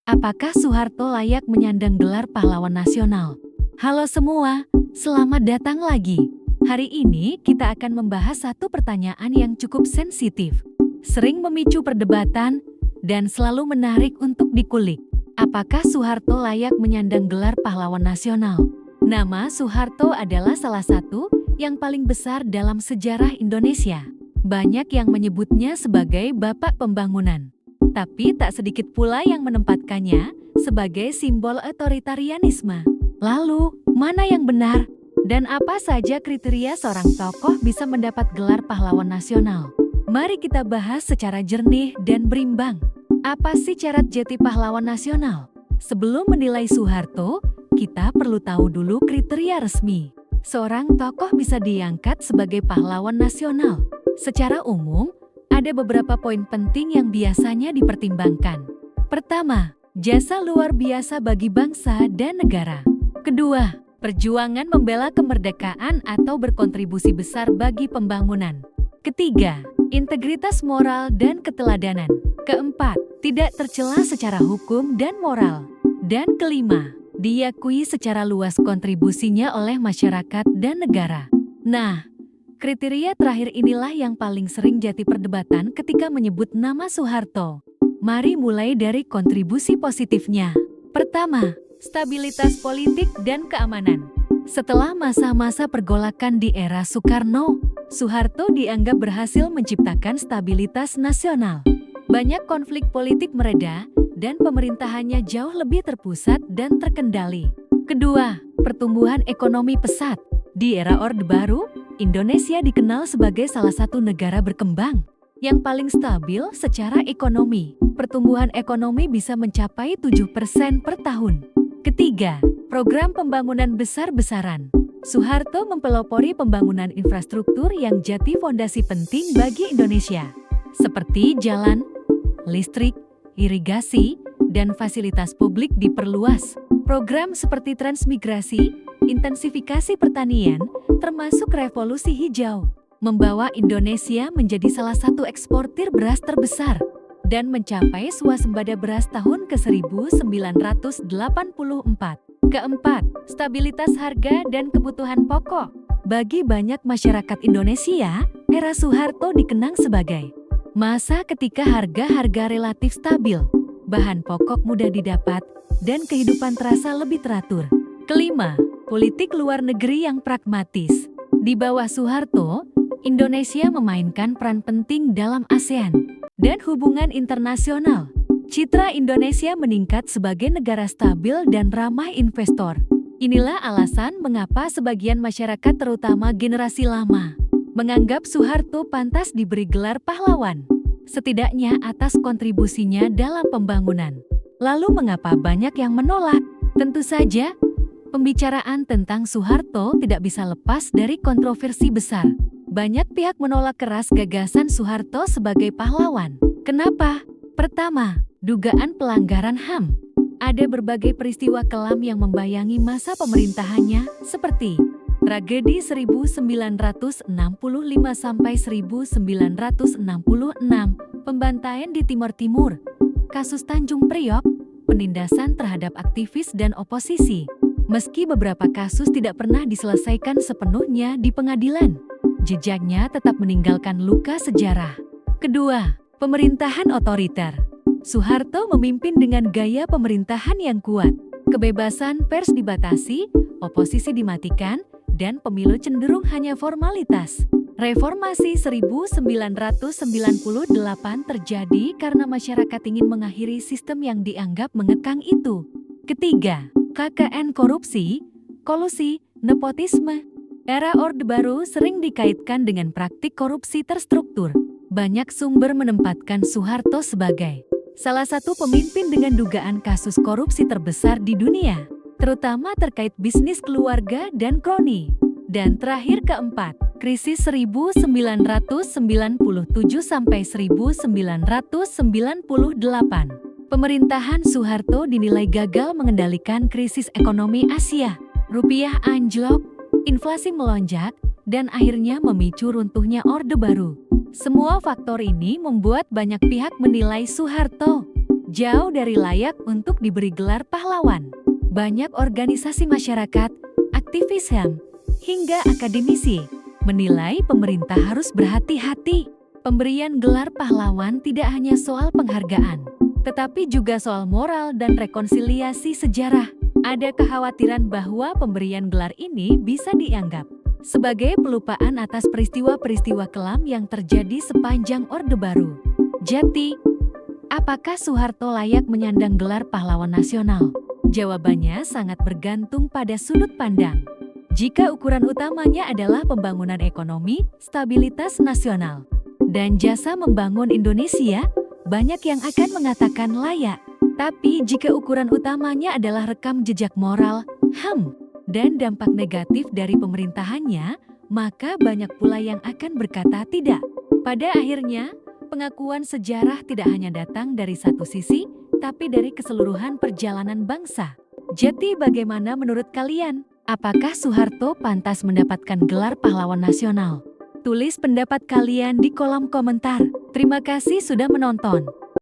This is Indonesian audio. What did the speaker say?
Apakah Soeharto layak menyandang gelar pahlawan nasional? Halo semua, selamat datang lagi. Hari ini kita akan membahas satu pertanyaan yang cukup sensitif, sering memicu perdebatan, dan selalu menarik untuk dikulik. Apakah Soeharto layak menyandang gelar pahlawan nasional? Nama Soeharto adalah salah satu yang paling besar dalam sejarah Indonesia. Banyak yang menyebutnya sebagai Bapak Pembangunan. Tapi tak sedikit pula yang menempatkannya sebagai simbol otoritarianisme. Lalu, mana yang benar? Dan apa saja kriteria seorang tokoh bisa mendapat gelar pahlawan nasional? Mari kita bahas secara jernih dan berimbang. Apa sih syarat jati pahlawan nasional? Sebelum menilai Soeharto, kita perlu tahu dulu kriteria resmi. Seorang tokoh bisa diangkat sebagai pahlawan nasional. Secara umum, ada beberapa poin penting yang biasanya dipertimbangkan. Pertama, jasa luar biasa bagi bangsa dan negara. Kedua, perjuangan membela kemerdekaan atau berkontribusi besar bagi pembangunan. Ketiga, integritas moral dan keteladanan. Keempat, tidak tercela secara hukum dan moral. Dan kelima, diakui secara luas kontribusinya oleh masyarakat dan negara. Nah, kriteria terakhir inilah yang paling sering jadi perdebatan ketika menyebut nama Soeharto. Mari mulai dari kontribusi positifnya. Pertama, stabilitas politik dan keamanan. Setelah masa-masa pergolakan di era Soekarno, Soeharto dianggap berhasil menciptakan stabilitas nasional. Banyak konflik politik mereda dan pemerintahannya jauh lebih terpusat dan terkendali. Kedua, pertumbuhan ekonomi pesat. Di era Orde Baru, Indonesia dikenal sebagai salah satu negara berkembang yang paling stabil secara ekonomi. Pertumbuhan ekonomi bisa mencapai 7% per tahun. Ketiga, program pembangunan besar-besaran. Soeharto mempelopori pembangunan infrastruktur yang jadi fondasi penting bagi Indonesia, seperti jalan, listrik, irigasi, dan fasilitas publik diperluas. Program seperti transmigrasi, intensifikasi pertanian, termasuk revolusi hijau, membawa Indonesia menjadi salah satu eksportir beras terbesar dan mencapai swasembada beras tahun ke-1984. Keempat, stabilitas harga dan kebutuhan pokok. Bagi banyak masyarakat Indonesia, era Soeharto dikenang sebagai masa ketika harga-harga relatif stabil, bahan pokok mudah didapat, dan kehidupan terasa lebih teratur. Kelima, politik luar negeri yang pragmatis. Di bawah Soeharto, Indonesia memainkan peran penting dalam ASEAN dan hubungan internasional. Citra Indonesia meningkat sebagai negara stabil dan ramah investor. Inilah alasan mengapa sebagian masyarakat terutama generasi lama menganggap Soeharto pantas diberi gelar pahlawan, setidaknya atas kontribusinya dalam pembangunan. Lalu mengapa banyak yang menolak? Tentu saja, pembicaraan tentang Soeharto tidak bisa lepas dari kontroversi besar. Banyak pihak menolak keras gagasan Soeharto sebagai pahlawan. Kenapa? Pertama, dugaan pelanggaran HAM. Ada berbagai peristiwa kelam yang membayangi masa pemerintahannya, seperti tragedi 1965 sampai 1966, pembantaian di Timur Timur, kasus Tanjung Priok, penindasan terhadap aktivis dan oposisi. Meski beberapa kasus tidak pernah diselesaikan sepenuhnya di pengadilan, jejaknya tetap meninggalkan luka sejarah. Kedua, pemerintahan otoriter. Soeharto memimpin dengan gaya pemerintahan yang kuat. Kebebasan pers dibatasi, oposisi dimatikan, dan pemilu cenderung hanya formalitas. Reformasi 1998 terjadi karena masyarakat ingin mengakhiri sistem yang dianggap mengekang itu. Ketiga, KKN korupsi, kolusi, nepotisme. Era Orde Baru sering dikaitkan dengan praktik korupsi terstruktur. Banyak sumber menempatkan Soeharto sebagai salah satu pemimpin dengan dugaan kasus korupsi terbesar di dunia, terutama terkait bisnis keluarga dan kroni. Dan terakhir keempat, krisis 1997 sampai 1998. Pemerintahan Soeharto dinilai gagal mengendalikan krisis ekonomi Asia. Rupiah anjlok, inflasi melonjak, dan akhirnya memicu runtuhnya Orde Baru. Semua faktor ini membuat banyak pihak menilai Soeharto jauh dari layak untuk diberi gelar pahlawan. Banyak organisasi masyarakat, aktivis HAM, hingga akademisi menilai pemerintah harus berhati-hati. Pemberian gelar pahlawan tidak hanya soal penghargaan, tetapi juga soal moral dan rekonsiliasi sejarah. Ada kekhawatiran bahwa pemberian gelar ini bisa dianggap sebagai pelupaan atas peristiwa-peristiwa kelam yang terjadi sepanjang Orde Baru. Jadi, apakah Soeharto layak menyandang gelar pahlawan nasional? Jawabannya sangat bergantung pada sudut pandang. Jika ukuran utamanya adalah pembangunan ekonomi, stabilitas nasional, dan jasa membangun Indonesia, banyak yang akan mengatakan layak. Tapi jika ukuran utamanya adalah rekam jejak moral, HAM, dan dampak negatif dari pemerintahannya, maka banyak pula yang akan berkata tidak. Pada akhirnya, pengakuan sejarah tidak hanya datang dari satu sisi, tapi dari keseluruhan perjalanan bangsa. Jadi bagaimana menurut kalian? Apakah Soeharto pantas mendapatkan gelar pahlawan nasional? Tulis pendapat kalian di kolom komentar. Terima kasih sudah menonton.